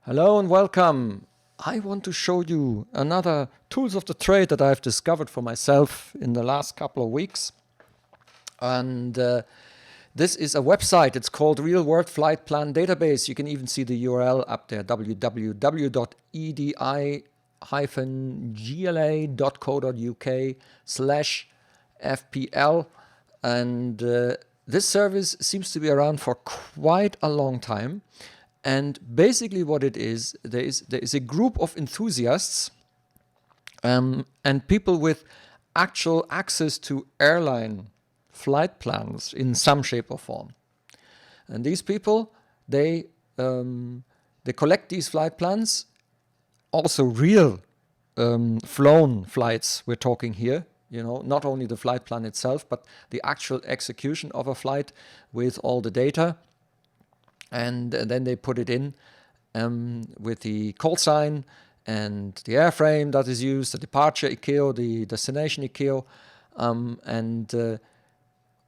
Hello and welcome. I want to show you another tools of the trade that I've discovered for myself in the last couple of weeks. And this is a website. It's called Real World Flight Plan Database. You can even see the URL up there, www.edi-gla.co.uk/FPL. And this service seems to be around for quite a long time. And basically what it is, there is a group of enthusiasts and people with actual access to airline flight plans in some shape or form. And these people, they collect these flight plans, also real flown flights we're talking here, you know, not only the flight plan itself, but the actual execution of a flight with all the data. And then they put it in with the call sign and the airframe that is used, the departure ICAO, the destination ICAO.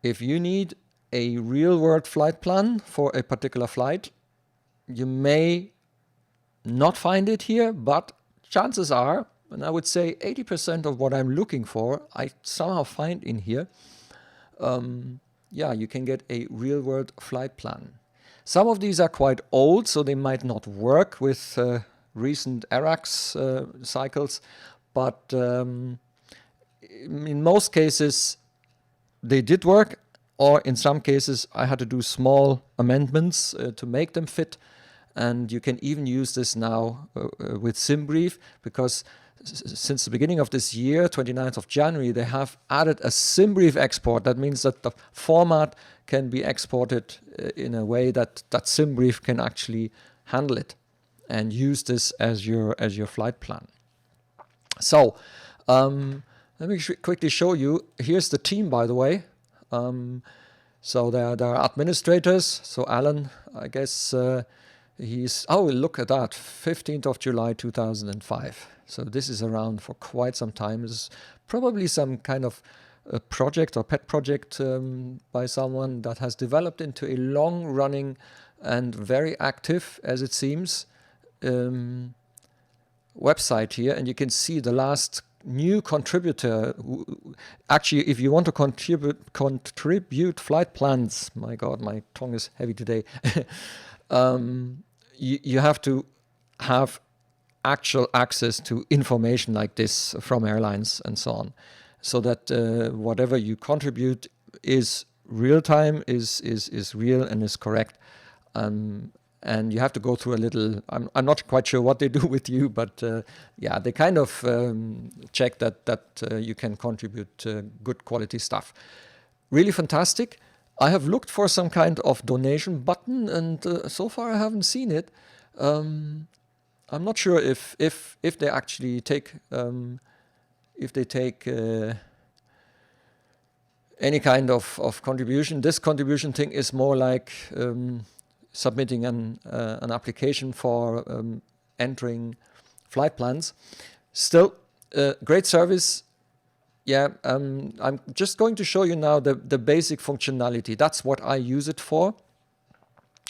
If you need a real-world flight plan for a particular flight, you may not find it here, but chances are, and I would say 80% of what I'm looking for, I somehow find in here. Yeah, you can get a real-world flight plan. Some of these are quite old, so they might not work with recent ARAX cycles, but in most cases they did work, or in some cases I had to do small amendments to make them fit. And you can even use this now with SimBrief, because since the beginning of this year, 29th of January, they have added a SimBrief export. That means that the format can be exported in a way that SimBrief can actually handle it and use this as your flight plan. So let me quickly show you. Here's the team, by the way. So there are administrators. So Alan, I guess he's, oh, look at that, 15th of July 2005. So this is around for quite some time. This is probably some kind of a project or pet project by someone that has developed into a long-running and very active, as it seems, website here. And you can see the last new contributor. Actually, if you want to contribute flight plans, my God, my tongue is heavy today. You have to have actual access to information like this from airlines and so on, so that whatever you contribute is real time, is real and is correct. And you have to go through a little, I'm not quite sure what they do with you, but yeah, they kind of check that you can contribute good quality stuff. Really fantastic. I have looked for some kind of donation button, and so far I haven't seen it. I'm not sure if they actually take any kind of contribution. This contribution thing is more like submitting an application for entering flight plans. Still, great service. Yeah, I'm just going to show you now the basic functionality. That's what I use it for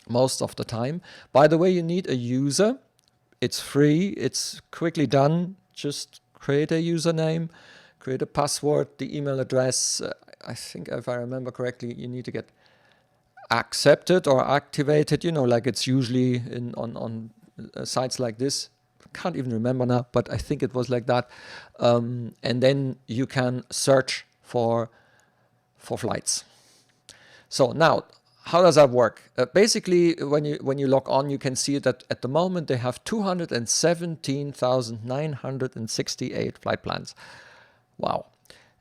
most of the time. By the way, you need a user. It's free. It's quickly done. Just create a username, create a password, the email address. I think if I remember correctly, you need to get accepted or activated, you know, like it's usually on sites like this. Can't even remember now, but I think it was like that. And then you can search for flights. So now, how does that work? Basically, when you log on, you can see that at the moment they have 217,968 flight plans. Wow.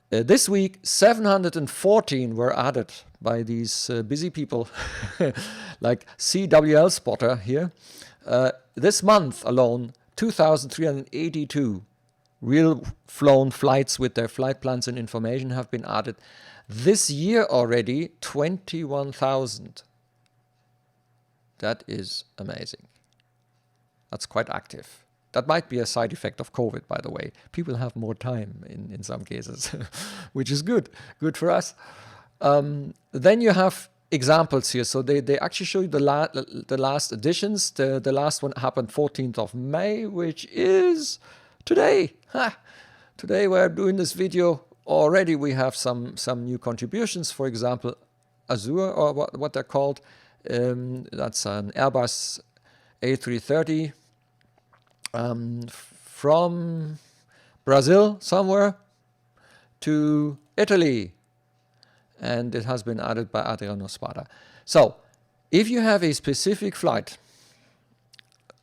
This week, 714 were added by these busy people, like CWL Spotter here. This month alone, 2,382 real flown flights with their flight plans and information have been added. This year already, 21,000. That is amazing. That's quite active. That might be a side effect of COVID, by the way. People have more time in some cases, which is good. Good for us. Then you have examples here. So they actually show you the last editions. The last one happened 14th of May, which is today. Today we're doing this video. Already we have some new contributions. For example, Azure, or what they're called. That's an Airbus A330 from Brazil somewhere to Italy. And it has been added by Adriano Spada. So if you have a specific flight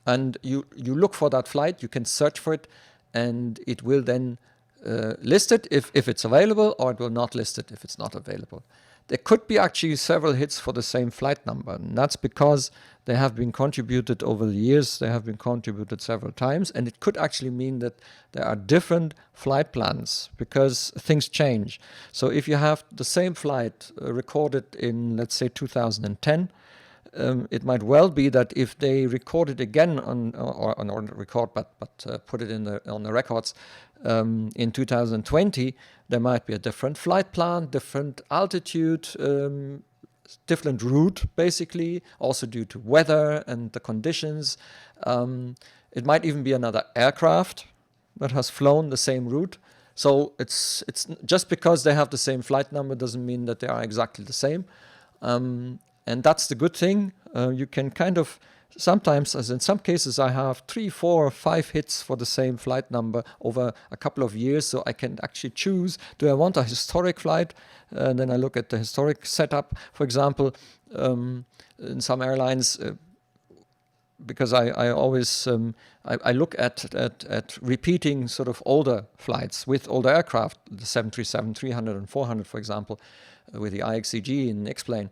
and you look for that flight, you can search for it, and it will then list it if it's available, or it will not list it if it's not available. There could be actually several hits for the same flight number, and that's because they have been contributed over the years. They have been contributed several times, and it could actually mean that there are different flight plans because things change. So if you have the same flight recorded in, let's say, 2010, it might well be that if they record it again put it on the records in 2020, there might be a different flight plan, different altitude, different route, basically, also due to weather and the conditions. It might even be another aircraft that has flown the same route. So it's just because they have the same flight number doesn't mean that they are exactly the same. And that's the good thing. You can kind of sometimes, as in some cases, I have 3, 4, 5 hits for the same flight number over a couple of years. So I can actually choose, do I want a historic flight? And then I look at the historic setup. For example, in some airlines, because I always I look at repeating sort of older flights with older aircraft, the 737, 300 and 400, for example, with the IXCG in X-plane.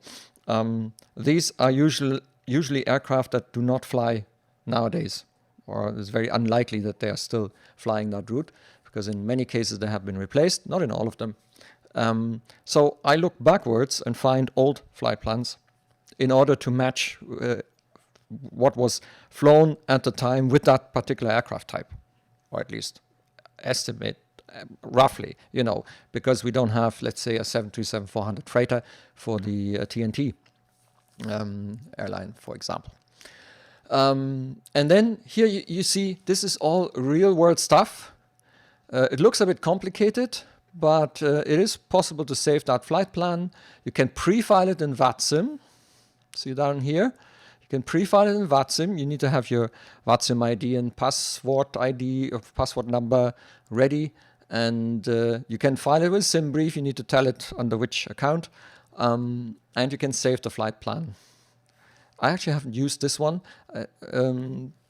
These are usually aircraft that do not fly nowadays, or it's very unlikely that they are still flying that route, because in many cases they have been replaced, not in all of them. So I look backwards and find old flight plans in order to match what was flown at the time with that particular aircraft type, or at least estimate roughly, because we don't have, let's say, a 737-400 freighter for the TNT airline, for example. And then here you see this is all real-world stuff. It looks a bit complicated, but it is possible to save that flight plan. You can pre-file it in VATSIM. See down here. You can pre-file it in VATSIM. You need to have your VATSIM ID and password ID or password number ready. And you can file it with SimBrief. You need to tell it under which account. And you can save the flight plan. I actually haven't used this one,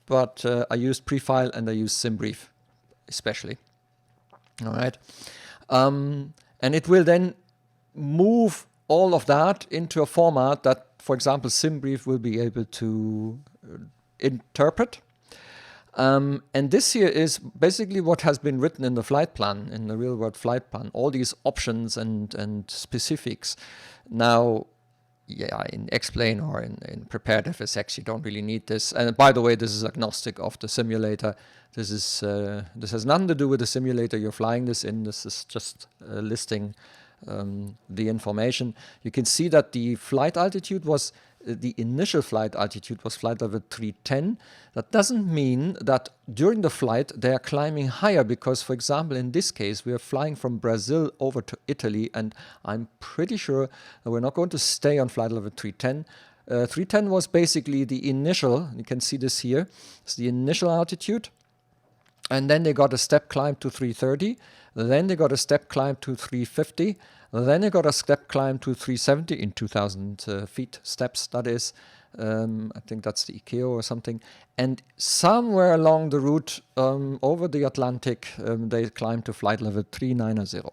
but I used pre-file and I used SimBrief especially. All right. And it will then move all of that into a format that, for example, SimBrief will be able to interpret. And this here is basically what has been written in the flight plan, in the real-world flight plan, all these options and specifics. Now, yeah, in Explain or in Prepared FSX, you don't really need this. And by the way, this is agnostic of the simulator. This has nothing to do with the simulator you're flying this in. This is just listing the information. You can see that the flight altitude was, the initial flight altitude was flight level 310. That doesn't mean that during the flight they are climbing higher, because, for example, in this case, we are flying from Brazil over to Italy, and I'm pretty sure that we're not going to stay on flight level 310. 310 was basically the initial, you can see this here, it's the initial altitude. And then they got a step climb to 330. Then they got a step climb to 350. Then they got a step climb to 370 in 2,000 feet steps. That is, I think that's the ICAO or something. And somewhere along the route over the Atlantic, they climbed to flight level 390.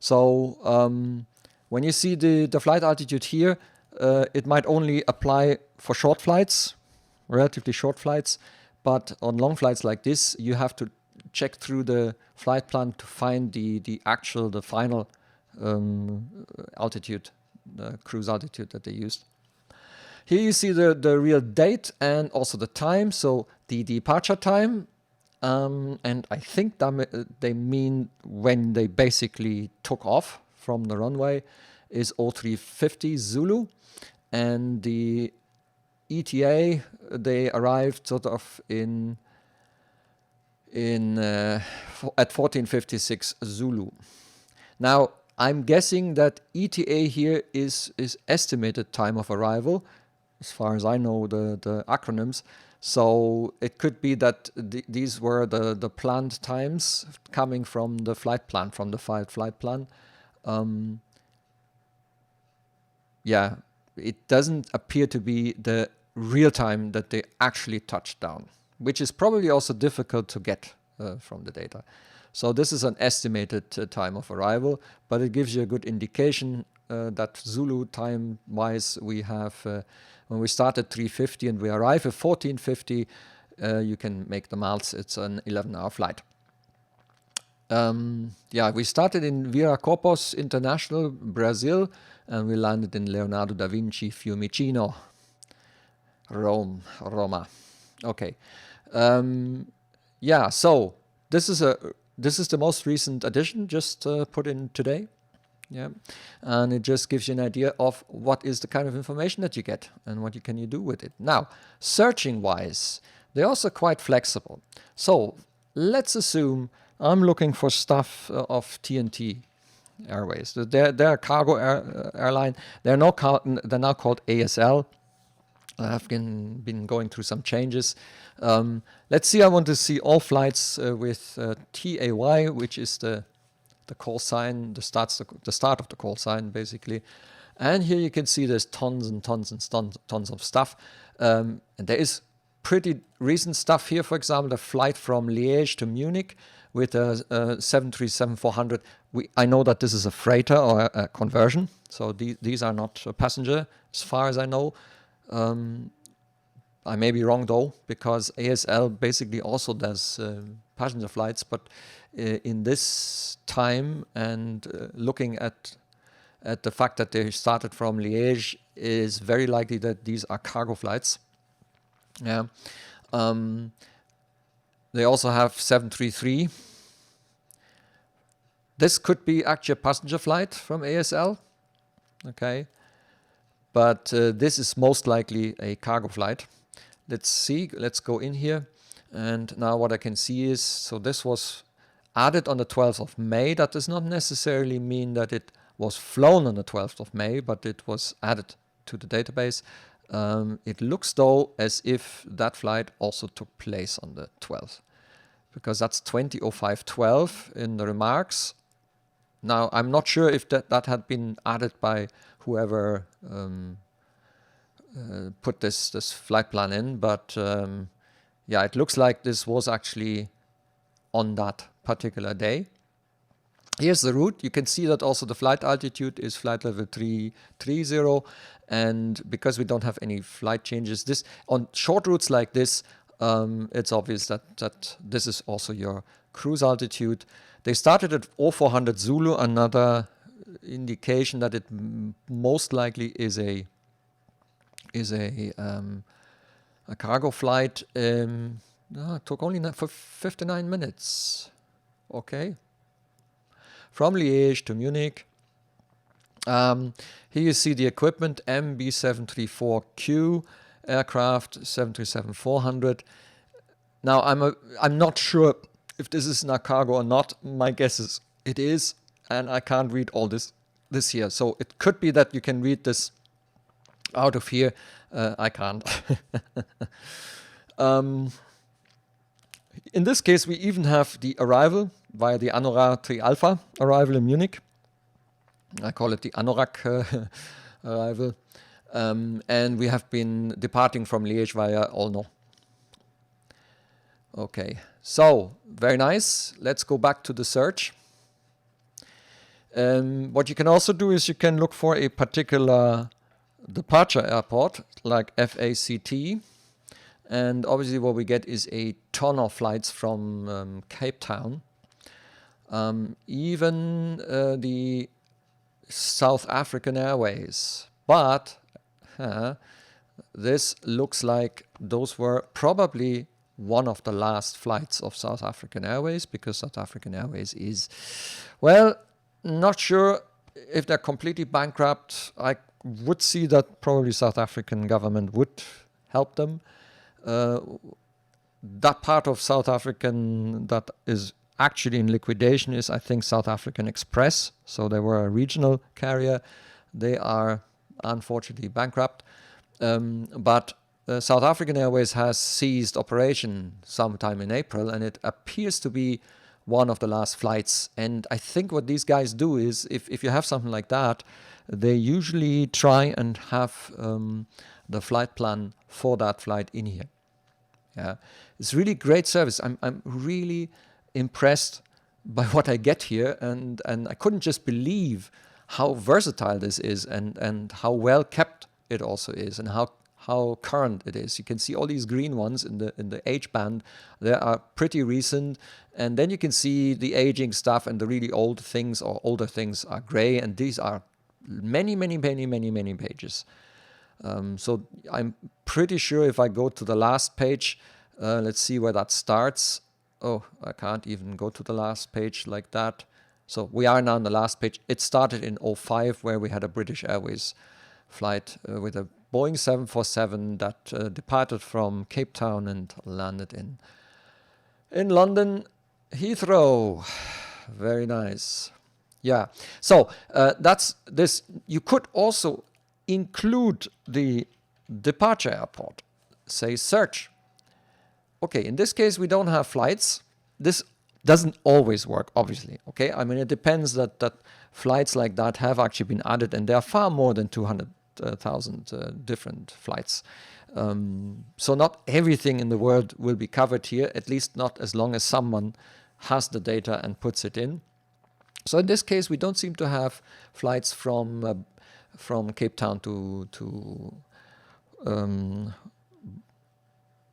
So when you see the flight altitude here, it might only apply for short flights, relatively short flights. But on long flights like this, you have to check through the flight plan to find the final altitude, the cruise altitude that they used. Here you see the real date and also the time, so the departure time. And I think they mean when they basically took off from the runway. is 0350 Zulu, and the ETA, they arrived sort of at 1456 Zulu. Now, I'm guessing that ETA here is estimated time of arrival, as far as I know the acronyms. So it could be that these were the planned times coming from the flight plan, from the flight plan. Yeah, it doesn't appear to be the real time that they actually touched down, which is probably also difficult to get from the data. So this is an estimated time of arrival, but it gives you a good indication that Zulu time-wise we have, when we start at 3:50 and we arrive at 14:50, you can make the maths, it's an 11-hour flight. Yeah, we started in Viracopos International, Brazil, and we landed in Leonardo da Vinci Fiumicino, Roma. Okay. Yeah, so this is the most recent addition, just put in today. Yeah, and it just gives you an idea of what is the kind of information that you get and what can you do with it. Now, searching wise, they're also quite flexible. So let's assume I'm looking for stuff of TNT Airways. They're a cargo airline. They're now called ASL. I have been going through some changes. Let's see, I want to see all flights with TAY, which is the call sign, the start of the call sign, basically. And here you can see there's tons and tons and tons of stuff. And there is pretty recent stuff here. For example, the flight from Liège to Munich with a 737-400. I know that this is a freighter or a conversion. So these are not a passenger, as far as I know. I may be wrong though, because ASL basically also does passenger flights, but in this time and looking at the fact that they started from Liège, is very likely that these are cargo flights. Yeah. They also have 733. This could be actually a passenger flight from ASL. Okay. But this is most likely a cargo flight. Let's see, let's go in here. And now what I can see is, so this was added on the 12th of May. That does not necessarily mean that it was flown on the 12th of May, but it was added to the database. It looks though as if that flight also took place on the 12th, because that's 20:05:12 in the remarks. Now, I'm not sure if that had been added by whoever put this flight plan in, but yeah, it looks like this was actually on that particular day. Here's the route. You can see that also the flight altitude is flight level 330, and because we don't have any flight changes, this on short routes like this, it's obvious that this is also your cruise altitude. They started at 0400 Zulu, another indication that it most likely is a cargo flight. No, it took only for 59 minutes. Okay. From Liège to Munich. Here you see the equipment, MB734Q aircraft, 737-400. Now I'm not sure if this is a cargo or not. My guess is it is, and I can't read all this here. So it could be that you can read this out of here. I can't. In this case, we even have the arrival via the Anorak 3 Alpha arrival in Munich. I call it the Anorak arrival. And we have been departing from Liège via Olno. Okay, so very nice. Let's go back to the search. What you can also do is you can look for a particular departure airport like FACT. And obviously what we get is a ton of flights from Cape Town. Even the South African Airways. But this looks like those were probably one of the last flights of South African Airways, because South African Airways is, well, not sure if they're completely bankrupt, I would see that probably South African government would help them. That part of South African that is actually in liquidation is, I think, South African Express. So they were a regional carrier. They are unfortunately bankrupt. But South African Airways has ceased operation sometime in April, and it appears to be one of the last flights. And I think what these guys do is, if you have something like that, they usually try and have the flight plan for that flight in here. Yeah, it's really great service. I'm really impressed by what I get here, and I couldn't just believe how versatile this is, and how well kept it also is, and how current it is. You can see all these green ones in the H band. They are pretty recent, and then you can see the aging stuff, and the really old things or older things are gray, and these are many pages. So I'm pretty sure if I go to the last page, let's see where that starts. Oh, I can't even go to the last page like that. So we are now on the last page. It started in 2005, where we had a British Airways flight with a Boeing 747 that departed from Cape Town and landed in London Heathrow. Very nice. Yeah. So that's this. You could also include the departure airport. Say search. Okay, in this case we don't have flights. This doesn't always work, obviously. Okay, I mean, it depends that flights like that have actually been added, and there are far more than 200,000 different flights. So not everything in the world will be covered here, at least not as long as someone has the data and puts it in. So in this case, we don't seem to have flights from Cape Town to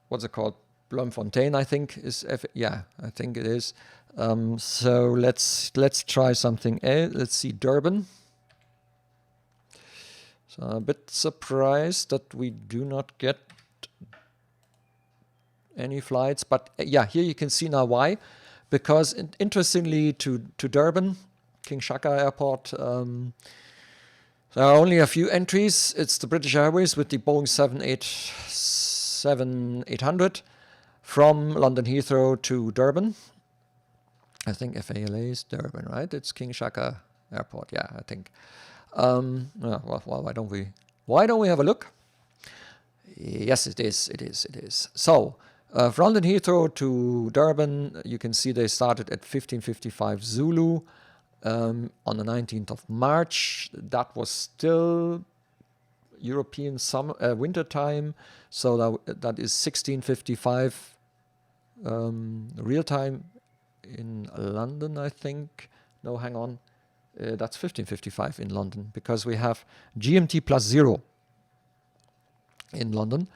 what's it called? Bloemfontein, I think is I think it is. So let's try something else. Let's see Durban. So I'm a bit surprised that we do not get any flights, but yeah, here you can see now why. Because interestingly, to Durban, King Shaka Airport, there are only a few entries. It's the British Airways with the Boeing 787-800 from London Heathrow to Durban. I think FALA is Durban, right? It's King Shaka Airport. Yeah, I think. Well, why don't we have a look? Yes, it is. So from London Heathrow to Durban, you can see they started at 15:55 Zulu on the 19th of March. That was still European summer winter time, so that is 16:55 real time in London, I think. No, hang on. That's 15:55 in London, because we have GMT +0 in London.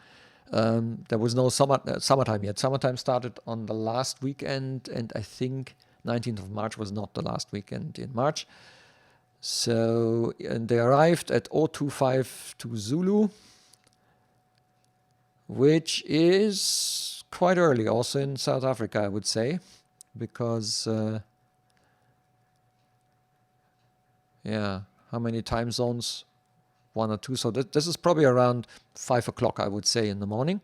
There was no summertime yet. Summertime started on the last weekend, and I think 19th of March was not the last weekend in March. So, and they arrived at 0252 Zulu, which is quite early also in South Africa, I would say, because how many time zones? 1 or 2. So this is probably around 5 o'clock, I would say, in the morning.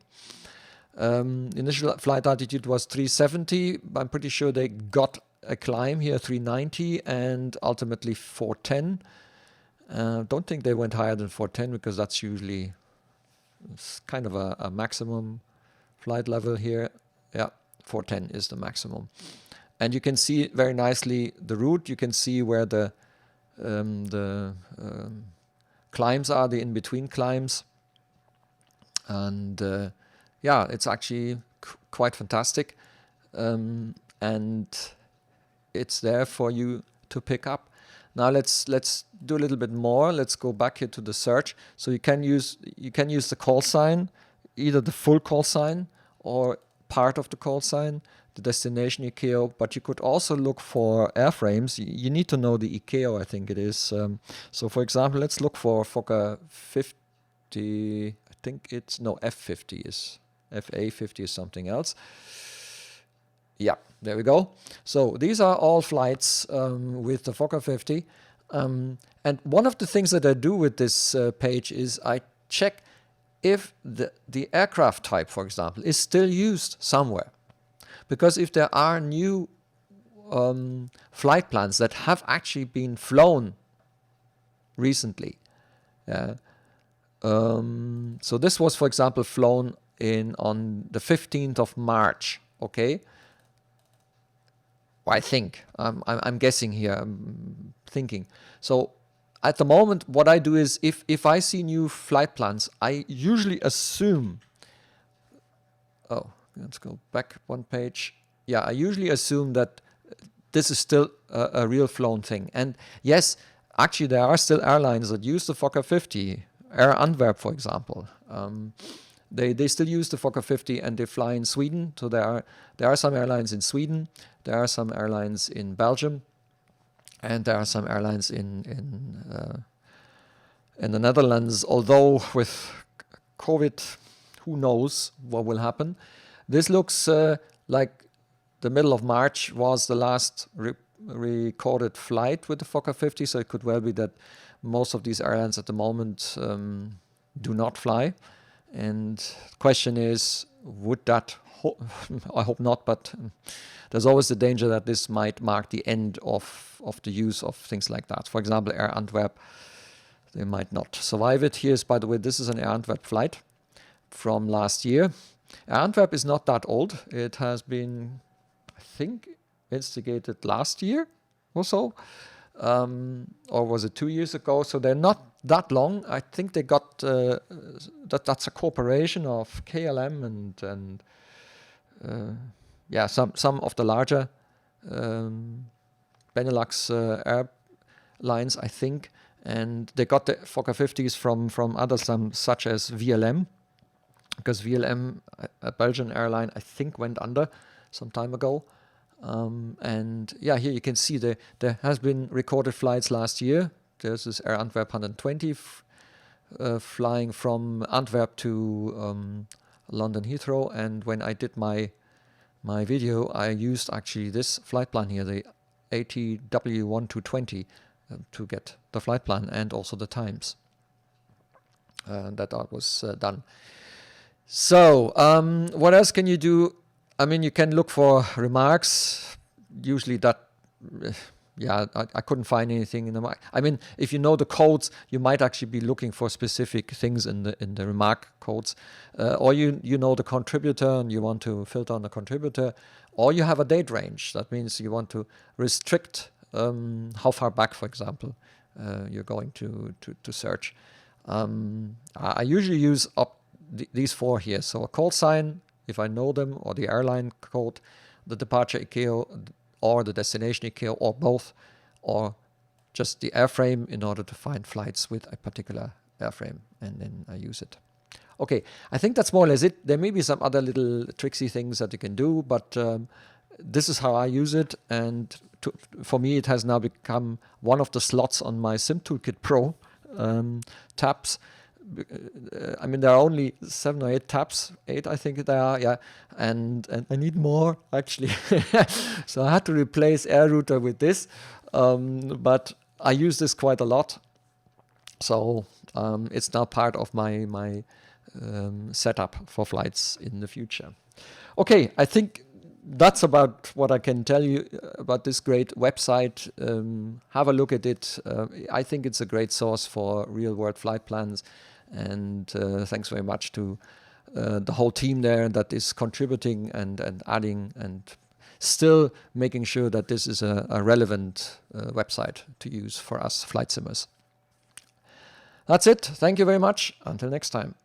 Initial flight altitude was 370. I'm pretty sure they got a climb here, 390, and ultimately 410. Don't think they went higher than 410, because that's usually kind of a maximum flight level here. Yeah, 410 is the maximum. And you can see very nicely the route. You can see where the climbs are, the in-between climbs. And it's actually quite fantastic. And it's there for you to pick up. Now let's do a little bit more. Let's go back here to the search. So you can use the call sign, either the full call sign or part of the call sign, the destination ICAO, but you could also look for airframes. You need to know the ICAO, I think it is. So for example, let's look for Fokker 50. I think it's, no, F50 is, FA50 is something else. Yeah, there we go. So these are all flights with the Fokker 50. And one of the things that I do with this page is I check if the aircraft type, for example, is still used somewhere. Because if there are new flight plans that have actually been flown recently, so this was, for example, flown on the 15th of March, okay? I think. I'm guessing here, I'm thinking. So at the moment, what I do is if I see new flight plans, I usually assume, oh, let's go back one page. Yeah, I usually assume that this is still a real flown thing. And yes, actually there are still airlines that use the Fokker 50, Air Antwerp, for example. They still use the Fokker 50 and they fly in Sweden. So there are some airlines in Sweden, there are some airlines in Belgium, and there are some airlines in the Netherlands. Although with COVID, who knows what will happen. This looks like the middle of March was the last recorded flight with the Fokker 50, so it could well be that most of these airlines at the moment do not fly. And the question is, would that, I hope not, but there's always the danger that this might mark the end of the use of things like that. For example, Air Antwerp, they might not survive it. Here's, by the way, this is an Air Antwerp flight from last year. Air Antwerp is not that old. It has been, I think, instigated last year or so. Or was it 2 years ago? So they're not that long. I think they got that's a cooperation of KLM and yeah, some of the larger Benelux airlines, I think, and they got the Fokker 50s from others, such as VLM, because VLM, a Belgian airline, I think went under some time ago. And yeah, here you can see there has been recorded flights last year. There's this Air Antwerp 120 flying from Antwerp to London Heathrow. And when I did my video, I used actually this flight plan here, the ATW1220, to get the flight plan and also the times that was done. So what else can you do? I mean, you can look for remarks. Usually that, yeah, I couldn't find anything in the mark. I mean, if you know the codes, you might actually be looking for specific things in the remark codes. Or you know the contributor and you want to filter on the contributor. Or you have a date range. That means you want to restrict how far back, for example, you're going to search. I usually use up these four here. So a call sign, if I know them, or the airline code, the departure ICAO, or the destination ICAO, or both, or just the airframe in order to find flights with a particular airframe, and then I use it. Okay, I think that's more or less it. There may be some other little tricksy things that you can do, but this is how I use it, and for me it has now become one of the slots on my SimToolkit Pro tabs. I mean, there are only 7 or 8 tabs, 8 I think there are, yeah, and I need more actually. So I had to replace AirRouter with this, but I use this quite a lot, so it's now part of my setup for flights in the future. Okay, I think that's about what I can tell you about this great website. Have a look at it. I think it's a great source for real-world flight plans. And thanks very much to the whole team there that is contributing and adding and still making sure that this is a relevant website to use for us flight simmers. That's it. Thank you very much. Until next time.